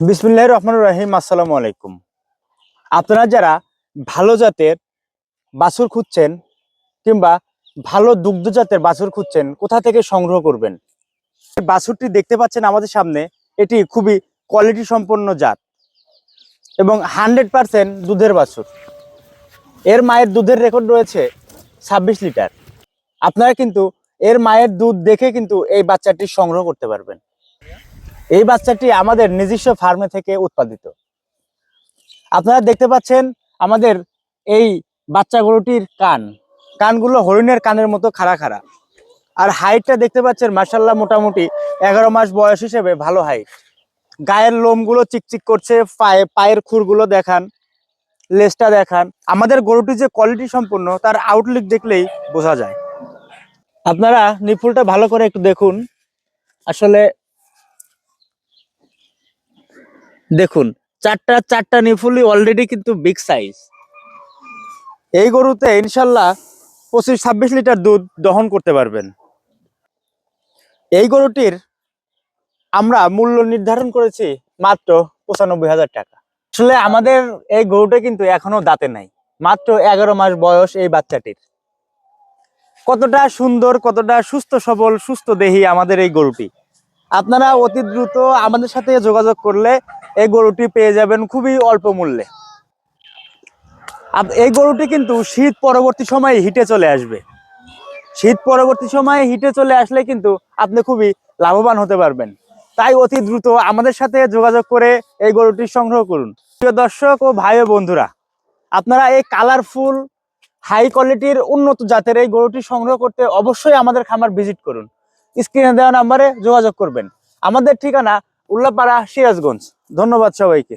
বিসমিল্লাহির রহমানির রহিম। আসসালামু আলাইকুম। আপনারা যারা ভালো জাতের বাছুর খুঁজছেন কিংবা ভালো দুগ্ধ জাতের বাছুর খুঁজছেন, কোথা থেকে সংগ্রহ করবেন? এই বাছুরটি দেখতে পাচ্ছেন আমাদের সামনে, এটি খুবই কোয়ালিটি সম্পন্ন জাত এবং 100% দুধের বাছুর। এর মায়ের দুধের রেকর্ড রয়েছে 26 লিটার। আপনারা কিন্তু এর মায়ের দুধ দেখে কিন্তু এই বাচ্চাটি সংগ্রহ করতে পারবেন। এই বাচ্চাটি আমাদের নিজস্ব ফার্মে থেকে উৎপাদিত। আপনারা দেখতে পাচ্ছেন আমাদের এই বাচ্চা গরুটির কানগুলো হরিণের কানের মতো খাড়া খাড়া। আর হাইটটা দেখতে পাচ্ছেন মাশাআল্লাহ, মোটামুটি 11 মাস বয়স হিসেবে ভালো হাইট। গায়ের লোমগুলো চিকচিক করছে, পায়ের খুরগুলো দেখান, লেজটা দেখান। আমাদের গরুটি যে কোয়ালিটি সম্পন্ন তার আউটলুক দেখলেই বোঝা যায়। আপনারা নিপুলটা ভালো করে একটু দেখুন। আসলে দেখুন, চারটা নিপুলই অলরেডি কিন্তু বিগ সাইজ। এই গরুতে ইনশাল্লাহ 25-26 লিটার দুধ দহন করতে পারবেন। এই গরুটির আমরা মূল্য নির্ধারণ করেছি মাত্র 95,000 টাকা। আসলে আমাদের এই গরুটা কিন্তু এখনো দাঁতে নাই, মাত্র 11 মাস বয়স এই বাচ্চাটির। কতটা সুন্দর, কতটা সুস্থ সবল, সুস্থ দেহী আমাদের এই গরুটি। আপনারা অতি দ্রুত আমাদের সাথে যোগাযোগ করলে এই গরুটি পেয়ে যাবেন খুবই অল্প মূল্যে। এই গরুটি কিন্তু শীত পরবর্তী সময়ে হিটে চলে আসবে। শীত পরবর্তী সময়ে হিটে চলে আসলে কিন্তু আপনি খুবই লাভবান হতে পারবেন। তাই অতি দ্রুত আমাদের সাথে যোগাযোগ করে এই গরুটি সংগ্রহ করুন। প্রিয় দর্শক ও ভাই ও বন্ধুরা, আপনারা এই কালারফুল হাই কোয়ালিটির উন্নত জাতের এই গরুটি সংগ্রহ করতে অবশ্যই আমাদের খামার ভিজিট করুন। স্ক্রিনে দেওয়া নাম্বারে যোগাযোগ করবেন। আমাদের ঠিকানা উল্লাপাড়া, সিরাজগঞ্জ। ধন্যবাদ সবাইকে।